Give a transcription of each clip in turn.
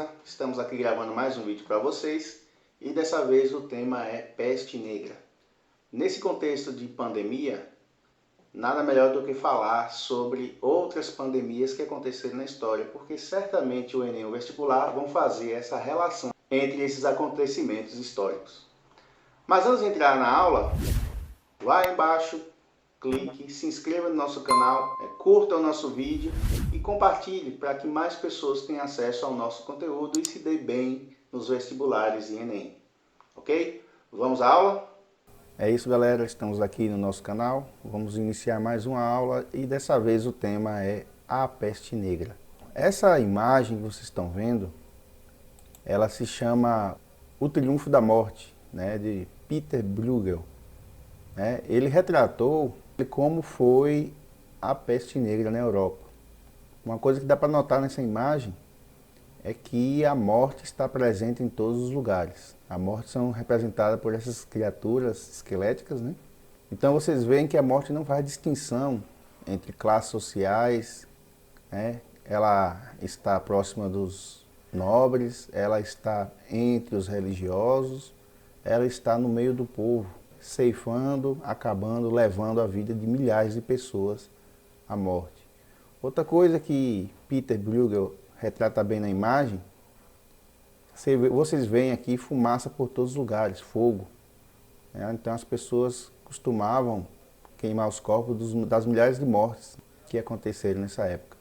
beleza? Estamos aqui gravando mais um vídeo para vocês e dessa vez o tema é peste negra. Nesse contexto de pandemia, nada melhor do que falar sobre outras pandemias que aconteceram na história, porque certamente o Enem e o vestibular vão fazer essa relação entre esses acontecimentos históricos. Mas antes de entrar na aula, lá embaixo, clique, se inscreva no nosso canal, curta o nosso vídeo e compartilhe para que mais pessoas tenham acesso ao nosso conteúdo e se dê bem nos vestibulares e Enem. Ok? Vamos à aula? É isso, galera, estamos aqui no nosso canal, vamos iniciar mais uma aula e dessa vez o tema é a peste negra. Essa imagem que vocês estão vendo, ela se chama O Triunfo da Morte, né, de Pieter Bruegel. Ele retratou como foi a peste negra na Europa. Uma coisa que dá para notar nessa imagem é que a morte está presente em todos os lugares. A morte são representadas por essas criaturas esqueléticas, né? Então vocês veem que a morte não faz distinção entre classes sociais, né? Ela está próxima dos nobres, ela está entre os religiosos, ela está no meio do povo, ceifando, acabando, levando a vida de milhares de pessoas à morte. Outra coisa que Pieter Bruegel retrata bem na imagem, vocês veem aqui fumaça por todos os lugares, fogo. Então as pessoas costumavam queimar os corpos das milhares de mortes que aconteceram nessa época.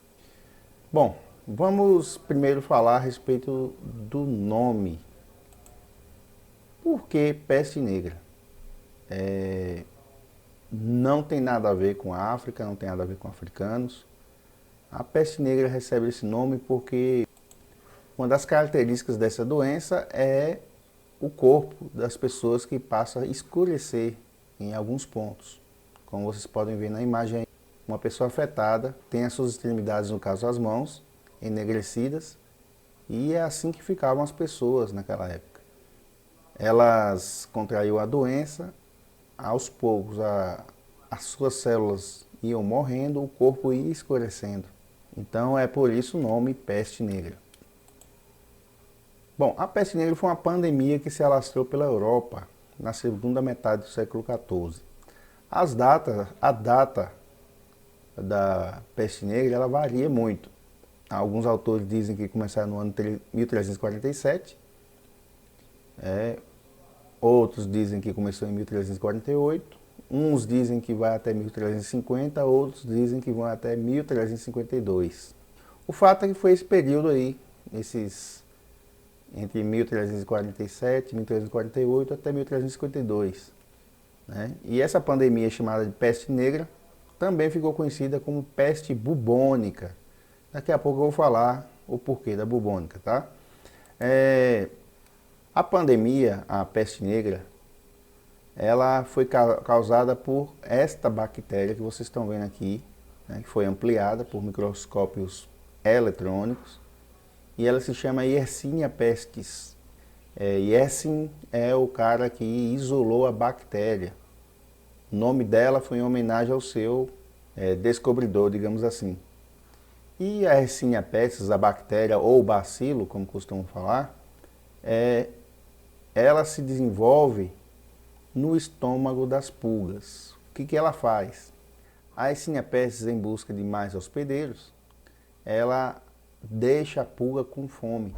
Bom, vamos primeiro falar a respeito do nome. Por que peste negra? Não tem nada a ver com a África, não tem nada a ver com africanos. A peste negra recebe esse nome porque uma das características dessa doença é o corpo das pessoas que passa a escurecer em alguns pontos. Como vocês podem ver na imagem, uma pessoa afetada tem as suas extremidades, no caso as mãos, enegrecidas, e é assim que ficavam as pessoas naquela época. Elas contraíam a doença, aos poucos as suas células iam morrendo, o corpo ia escurecendo. Então é por isso o nome peste negra. Bom, a peste negra foi uma pandemia que se alastrou pela Europa na segunda metade do século XIV. A data da peste negra ela varia muito. Alguns autores dizem que começaram no ano 1347, outros dizem que começou em 1348, uns dizem que vai até 1350, outros dizem que vai até 1352. O fato é que foi esse período aí, entre 1347 e 1348 até 1352. E essa pandemia chamada de peste negra também ficou conhecida como peste bubônica. Daqui a pouco eu vou falar o porquê da bubônica, tá? A pandemia, a peste negra, ela foi causada por esta bactéria que vocês estão vendo aqui, que foi ampliada por microscópios eletrônicos, e ela se chama Yersinia pestis. Yersin é o cara que isolou a bactéria. O nome dela foi em homenagem ao seu descobridor, digamos assim. E a Yersinia pestis, a bactéria ou bacilo, como costumam falar, ela se desenvolve no estômago das pulgas. O que ela faz? A Yersinia pestis, em busca de mais hospedeiros, ela deixa a pulga com fome.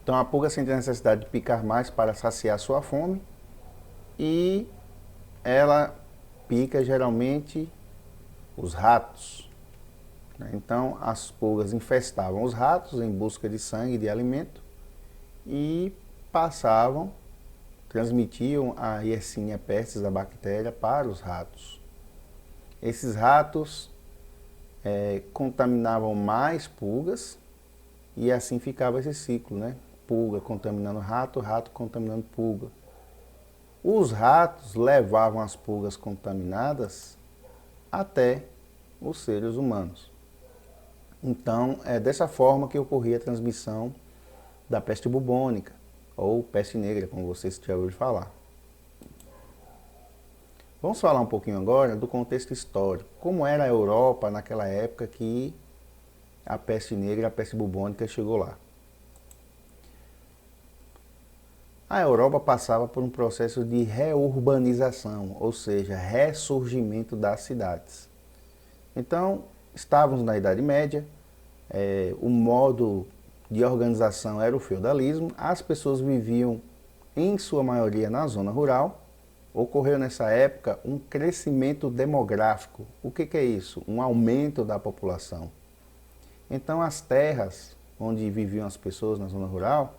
Então a pulga sente a necessidade de picar mais para saciar sua fome e ela pica geralmente os ratos. Então as pulgas infestavam os ratos em busca de sangue e de alimento e transmitiam a Yersinia pestis, a bactéria, para os ratos. Esses ratos contaminavam mais pulgas e assim ficava esse ciclo, Pulga contaminando rato, rato contaminando pulga. Os ratos levavam as pulgas contaminadas até os seres humanos. Então é dessa forma que ocorria a transmissão da peste bubônica, ou peste negra, como vocês já ouviram falar. Vamos falar um pouquinho agora do contexto histórico. Como era a Europa naquela época que a peste negra, a peste bubônica chegou lá. A Europa passava por um processo de reurbanização, ou seja, ressurgimento das cidades. Então, estávamos na Idade Média, o modo de organização era o feudalismo, as pessoas viviam, em sua maioria, na zona rural. Ocorreu nessa época um crescimento demográfico. O que é isso? Um aumento da população. Então, as terras onde viviam as pessoas na zona rural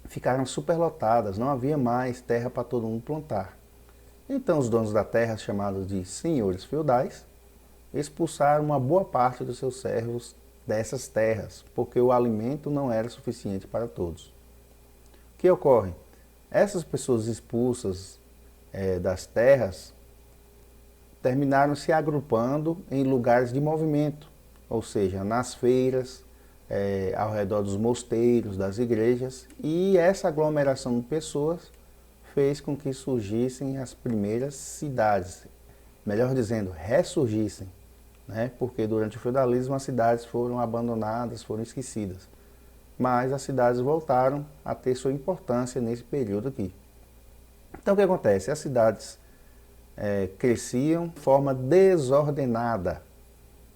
ficaram superlotadas, não havia mais terra para todo mundo plantar. Então, os donos da terra, chamados de senhores feudais, expulsaram uma boa parte dos seus servos dessas terras, porque o alimento não era suficiente para todos. O que ocorre? Essas pessoas expulsas das terras terminaram se agrupando em lugares de movimento, ou seja, nas feiras, ao redor dos mosteiros, das igrejas, e essa aglomeração de pessoas fez com que surgissem as primeiras cidades, melhor dizendo, ressurgissem, né? Porque durante o feudalismo as cidades foram abandonadas, foram esquecidas, mas as cidades voltaram a ter sua importância nesse período aqui. Então o que acontece? As cidades cresciam de forma desordenada,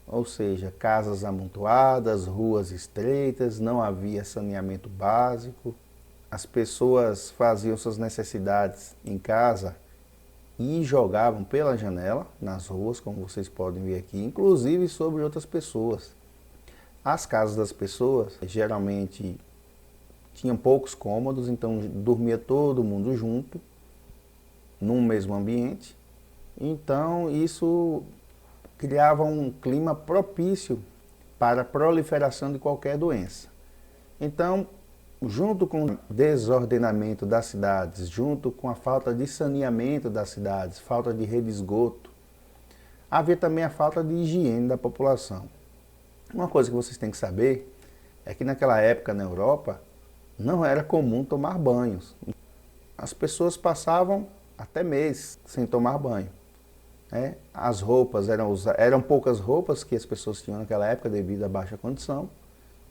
ou seja, casas amontoadas, ruas estreitas, não havia saneamento básico, as pessoas faziam suas necessidades em casa e jogavam pela janela, nas ruas, como vocês podem ver aqui, inclusive sobre outras pessoas. As casas das pessoas geralmente tinham poucos cômodos, então dormia todo mundo junto, num mesmo ambiente. Então isso criava um clima propício para a proliferação de qualquer doença. Então, junto com o desordenamento das cidades, junto com a falta de saneamento das cidades, falta de rede de esgoto, havia também a falta de higiene da população. Uma coisa que vocês têm que saber é que naquela época na Europa não era comum tomar banhos. As pessoas passavam até meses sem tomar banho. As roupas eram poucas roupas que as pessoas tinham naquela época devido à baixa condição.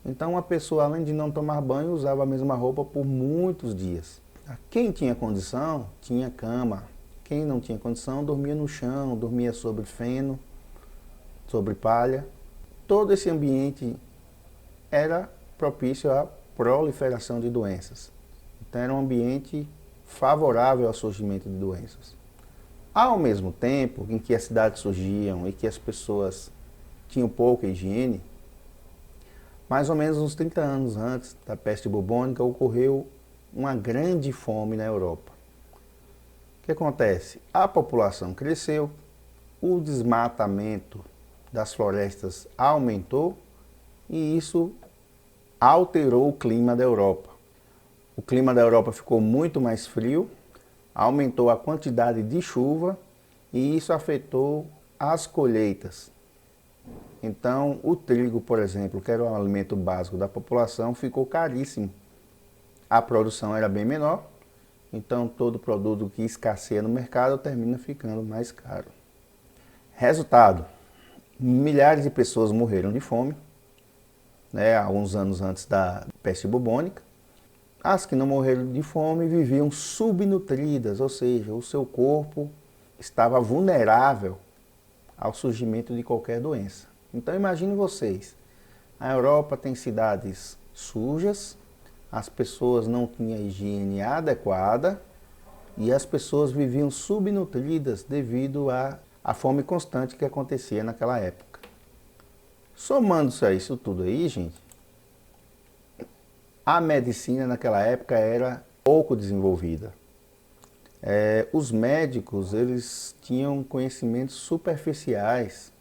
Então uma pessoa, além de não tomar banho, usava a mesma roupa por muitos dias. Quem tinha condição, tinha cama. Quem não tinha condição, dormia no chão, dormia sobre feno, sobre palha. Todo esse ambiente era propício à proliferação de doenças. Então era um ambiente favorável ao surgimento de doenças. Ao mesmo tempo em que as cidades surgiam e que as pessoas tinham pouca higiene, mais ou menos uns 30 anos antes da peste bubônica, ocorreu uma grande fome na Europa. O que acontece? A população cresceu, o desmatamento das florestas aumentou e isso alterou o clima da Europa. O clima da Europa ficou muito mais frio, aumentou a quantidade de chuva e isso afetou as colheitas. Então, o trigo, por exemplo, que era o alimento básico da população, ficou caríssimo. A produção era bem menor, então todo produto que escasseia no mercado termina ficando mais caro. Resultado, milhares de pessoas morreram de fome, alguns anos antes da peste bubônica. As que não morreram de fome viviam subnutridas, ou seja, o seu corpo estava vulnerável ao surgimento de qualquer doença. Então imagine vocês, a Europa tem cidades sujas, as pessoas não tinham higiene adequada e as pessoas viviam subnutridas devido à fome constante que acontecia naquela época. Somando-se a isso tudo aí, gente, a medicina naquela época era pouco desenvolvida. Os médicos, eles tinham conhecimentos superficiais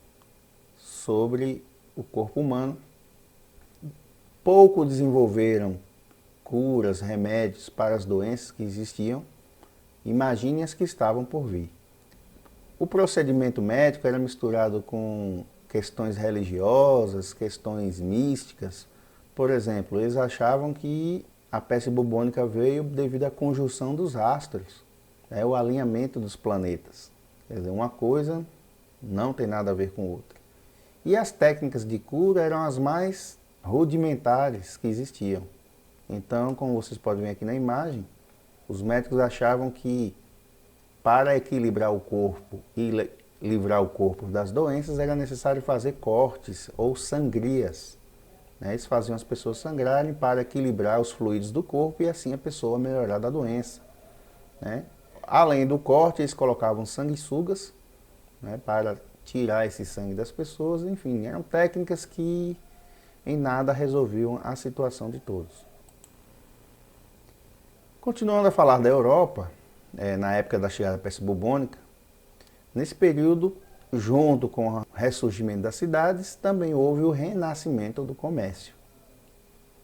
sobre o corpo humano. Pouco desenvolveram curas, remédios para as doenças que existiam. Imagine as que estavam por vir. O procedimento médico era misturado com questões religiosas, questões místicas. Por exemplo, eles achavam que a peste bubônica veio devido à conjunção dos astros, o alinhamento dos planetas. Quer dizer, uma coisa não tem nada a ver com outra. E as técnicas de cura eram as mais rudimentares que existiam. Então, como vocês podem ver aqui na imagem, Os médicos achavam que para equilibrar o corpo e livrar o corpo das doenças era necessário fazer cortes ou sangrias. Eles faziam as pessoas sangrarem para equilibrar os fluidos do corpo e assim a pessoa melhorar da doença. Além do corte, eles colocavam sanguessugas para tirar esse sangue das pessoas. Enfim, eram técnicas que em nada resolviam a situação de todos. Continuando a falar da Europa, na época da chegada da peste bubônica, nesse período, junto com o ressurgimento das cidades, também houve o renascimento do comércio.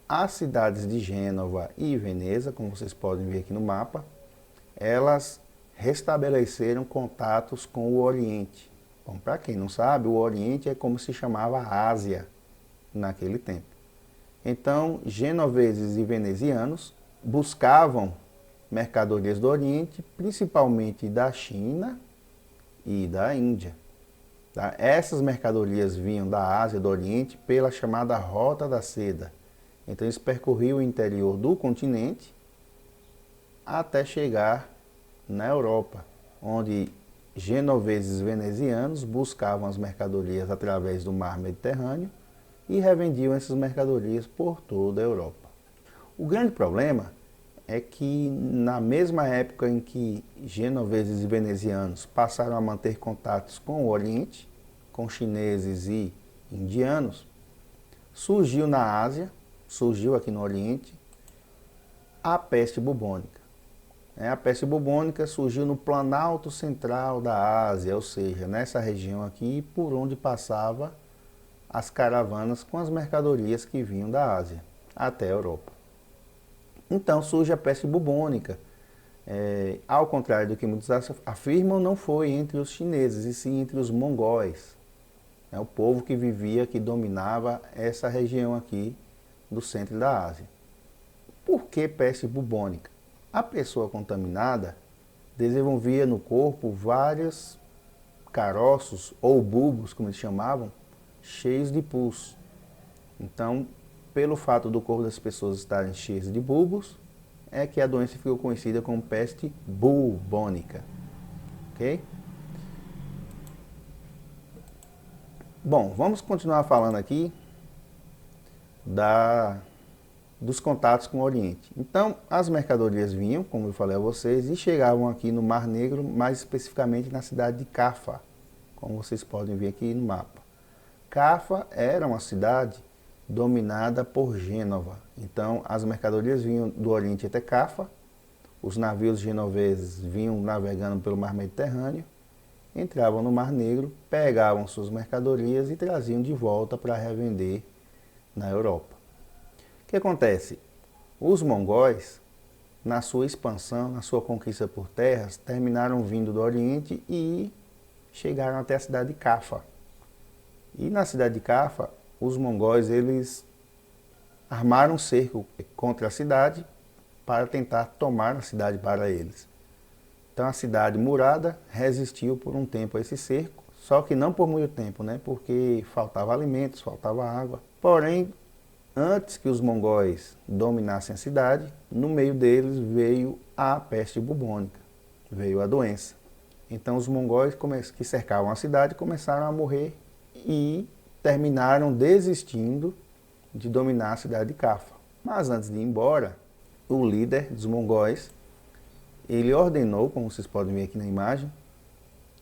As cidades de Gênova e Veneza, como vocês podem ver aqui no mapa, elas restabeleceram contatos com o Oriente. Bom, para quem não sabe, o Oriente é como se chamava a Ásia naquele tempo. Então, genoveses e venezianos buscavam mercadorias do Oriente, principalmente da China e da Índia. Essas mercadorias vinham da Ásia, do Oriente, pela chamada Rota da Seda. Então eles percorriam o interior do continente até chegar na Europa, onde genoveses e venezianos buscavam as mercadorias através do mar Mediterrâneo e revendiam essas mercadorias por toda a Europa. O grande problema é que na mesma época em que genoveses e venezianos passaram a manter contatos com o Oriente, com chineses e indianos, surgiu na Ásia, surgiu aqui no Oriente, a peste bubônica. A peste bubônica surgiu no Planalto Central da Ásia, ou seja, nessa região aqui por onde passava as caravanas com as mercadorias que vinham da Ásia até a Europa. Então surge a peste bubônica. Ao contrário do que muitos afirmam, não foi entre os chineses, e sim entre os mongóis. O povo que vivia, que dominava essa região aqui do centro da Ásia. Por que peste bubônica? A pessoa contaminada desenvolvia no corpo vários caroços ou bulbos, como eles chamavam, cheios de pus. Então, pelo fato do corpo das pessoas estarem cheios de bulbos, é que a doença ficou conhecida como peste bubônica. Ok? Bom, vamos continuar falando aqui dos contatos com o Oriente. Então, as mercadorias vinham, como eu falei a vocês, e chegavam aqui no Mar Negro, mais especificamente na cidade de Cafa, como vocês podem ver aqui no mapa. Cafa era uma cidade dominada por Gênova. Então, as mercadorias vinham do Oriente até Cafa, os navios genoveses vinham navegando pelo Mar Mediterrâneo, entravam no Mar Negro, pegavam suas mercadorias e traziam de volta para revender na Europa. O que acontece? Os mongóis, na sua expansão, na sua conquista por terras, terminaram vindo do Oriente e chegaram até a cidade de Cafa. E na cidade de Cafa, os mongóis eles armaram um cerco contra a cidade para tentar tomar a cidade para eles. Então a cidade murada resistiu por um tempo a esse cerco, só que não por muito tempo, porque faltava alimentos, faltava água. Porém, antes que os mongóis dominassem a cidade, no meio deles veio a peste bubônica, veio a doença. Então os mongóis que cercavam a cidade começaram a morrer e terminaram desistindo de dominar a cidade de Cafa. Mas antes de ir embora, o líder dos mongóis, ele ordenou, como vocês podem ver aqui na imagem,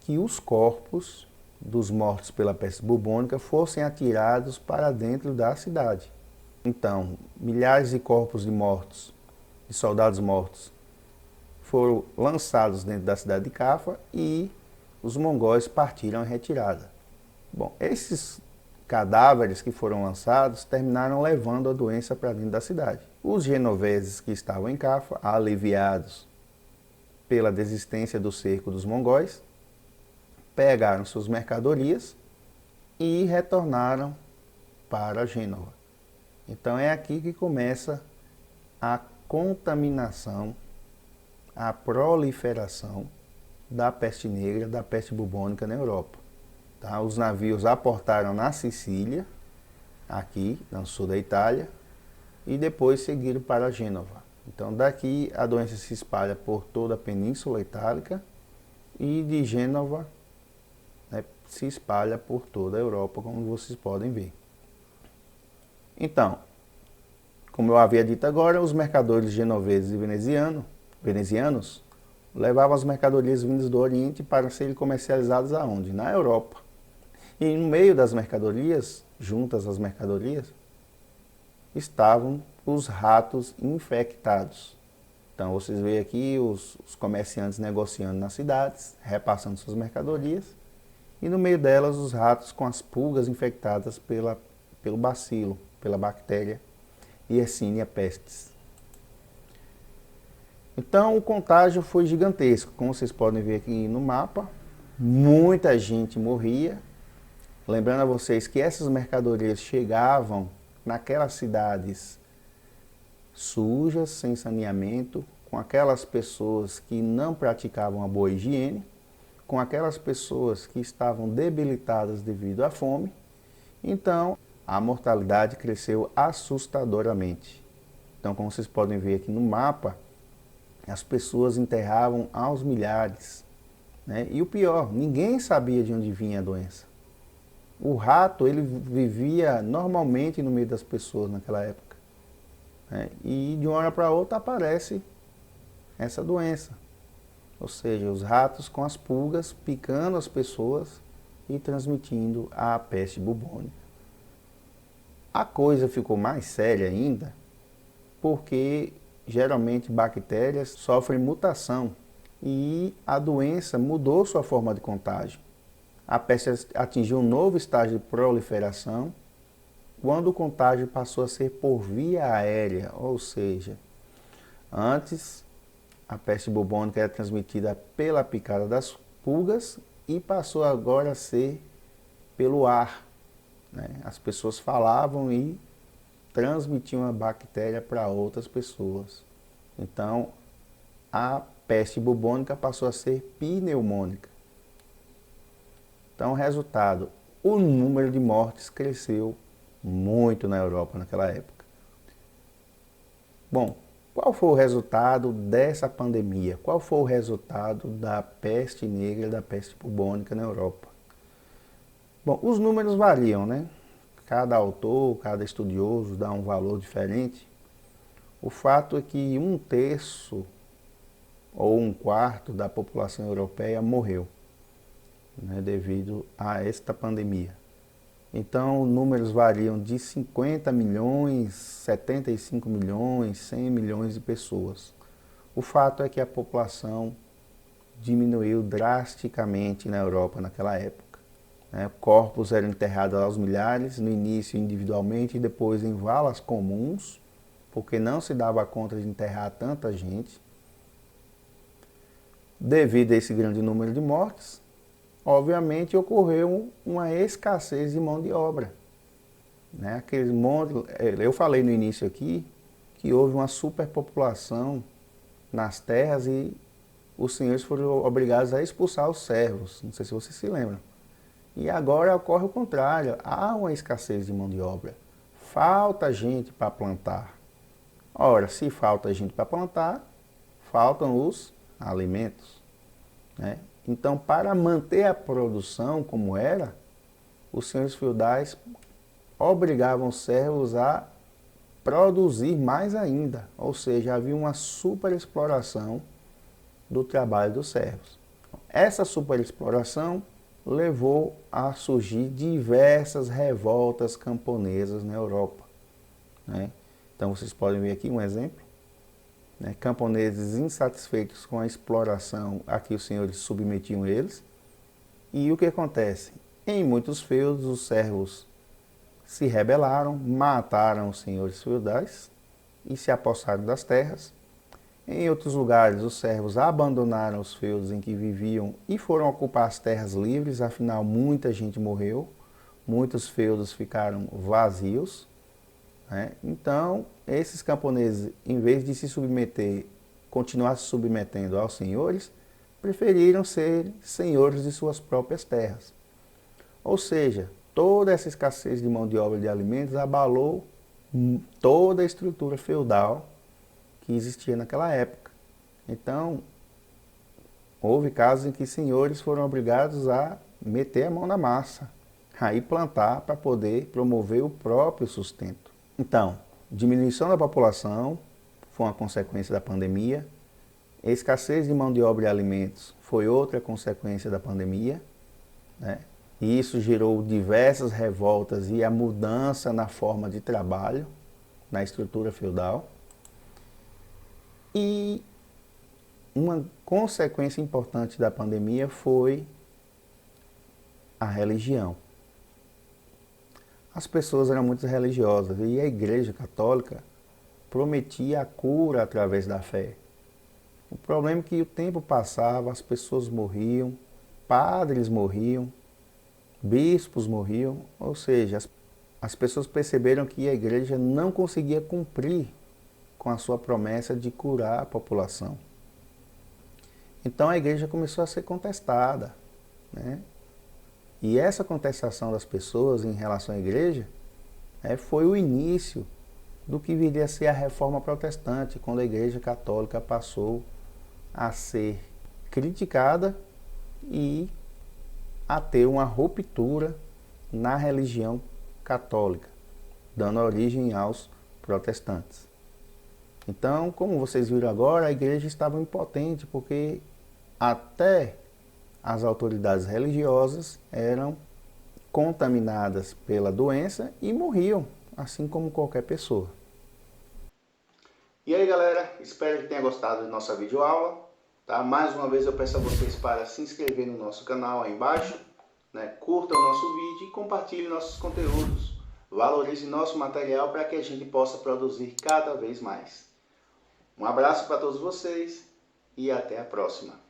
que os corpos dos mortos pela peste bubônica fossem atirados para dentro da cidade. Então, milhares de corpos de mortos, de soldados mortos, foram lançados dentro da cidade de Cafa e os mongóis partiram em retirada. Bom, esses cadáveres que foram lançados terminaram levando a doença para dentro da cidade. Os genoveses que estavam em Cafa, aliviados pela desistência do cerco dos mongóis, pegaram suas mercadorias e retornaram para Gênova. Então é aqui que começa a contaminação, a proliferação da peste negra, da peste bubônica na Europa. Os navios aportaram na Sicília, aqui no sul da Itália, e depois seguiram para Gênova. Então daqui a doença se espalha por toda a Península Itálica e de Gênova, né, se espalha por toda a Europa, como vocês podem ver. Então, como eu havia dito agora, os mercadores genoveses e venezianos levavam as mercadorias vindas do Oriente para serem comercializadas aonde? Na Europa. E no meio das mercadorias, juntas às mercadorias, estavam os ratos infectados. Então vocês veem aqui os comerciantes negociando nas cidades, repassando suas mercadorias, e no meio delas os ratos com as pulgas infectadas pelo bacilo, pela bactéria Yersinia pestis. Então o contágio foi gigantesco, como vocês podem ver aqui no mapa, muita gente morria. Lembrando a vocês que essas mercadorias chegavam naquelas cidades sujas, sem saneamento, com aquelas pessoas que não praticavam a boa higiene, com aquelas pessoas que estavam debilitadas devido à fome. Então, a mortalidade cresceu assustadoramente. Então, como vocês podem ver aqui no mapa, as pessoas enterravam aos milhares, né? E o pior, ninguém sabia de onde vinha a doença. O rato, ele vivia normalmente no meio das pessoas naquela época, né? E de uma hora para outra aparece essa doença. Ou seja, os ratos com as pulgas picando as pessoas e transmitindo a peste bubônica. A coisa ficou mais séria ainda porque geralmente bactérias sofrem mutação e a doença mudou sua forma de contágio. A peste atingiu um novo estágio de proliferação quando o contágio passou a ser por via aérea, ou seja, antes a peste bubônica era transmitida pela picada das pulgas e passou agora a ser pelo ar, né? As pessoas falavam e transmitiam a bactéria para outras pessoas. Então, a peste bubônica passou a ser pneumônica. Então, resultado, o número de mortes cresceu muito na Europa naquela época. Bom, qual foi o resultado dessa pandemia? Qual foi o resultado da peste negra, da peste bubônica na Europa? Bom, os números variam, né? Cada autor, cada estudioso dá um valor diferente. O fato é que 1/3 ou 1/4 da população europeia morreu, né, devido a esta pandemia. Então, números variam de 50 milhões, 75 milhões, 100 milhões de pessoas. O fato é que a população diminuiu drasticamente na Europa naquela época. Corpos eram enterrados aos milhares, no início individualmente e depois em valas comuns, porque não se dava conta de enterrar tanta gente. Devido a esse grande número de mortes, obviamente ocorreu uma escassez de mão de obra. Eu falei no início aqui que houve uma superpopulação nas terras e os senhores foram obrigados a expulsar os servos, não sei se vocês se lembram. E agora ocorre o contrário, há uma escassez de mão de obra, falta gente para plantar. Ora, se falta gente para plantar, faltam os alimentos, né? Então, para manter a produção como era, os senhores feudais obrigavam os servos a produzir mais ainda, ou seja, havia uma superexploração do trabalho dos servos. Essa superexploração levou a surgir diversas revoltas camponesas na Europa, né? Então vocês podem ver aqui um exemplo, né? Camponeses insatisfeitos com a exploração a que os senhores submetiam eles. E o que acontece? Em muitos feudos os servos se rebelaram, mataram os senhores feudais e se apossaram das terras. Em outros lugares, os servos abandonaram os feudos em que viviam e foram ocupar as terras livres, afinal muita gente morreu, muitos feudos ficaram vazios, né? Então, esses camponeses, em vez de se submeter, continuar se submetendo aos senhores, preferiram ser senhores de suas próprias terras. Ou seja, toda essa escassez de mão de obra e de alimentos abalou toda a estrutura feudal que existia naquela época. Então, houve casos em que senhores foram obrigados a meter a mão na massa, a ir plantar para poder promover o próprio sustento. Então, diminuição da população foi uma consequência da pandemia, a escassez de mão de obra e alimentos foi outra consequência da pandemia, né? E isso gerou diversas revoltas e a mudança na forma de trabalho, na estrutura feudal. E uma consequência importante da pandemia foi a religião. As pessoas eram muito religiosas e a Igreja Católica prometia a cura através da fé. O problema é que o tempo passava, as pessoas morriam, padres morriam, bispos morriam, ou seja, as pessoas perceberam que a igreja não conseguia cumprir com a sua promessa de curar a população. Então a igreja começou a ser contestada, né? E essa contestação das pessoas em relação à igreja foi o início do que viria a ser a Reforma Protestante, quando a Igreja Católica passou a ser criticada e a ter uma ruptura na religião católica, dando origem aos protestantes. Então, como vocês viram agora, a igreja estava impotente, porque até as autoridades religiosas eram contaminadas pela doença e morriam, assim como qualquer pessoa. E aí, galera, espero que tenha gostado da nossa videoaula. Tá? Mais uma vez eu peço a vocês para se inscrever no nosso canal aí embaixo, né? Curta o nosso vídeo e compartilhe nossos conteúdos. Valorize nosso material para que a gente possa produzir cada vez mais. Um abraço para todos vocês e até a próxima.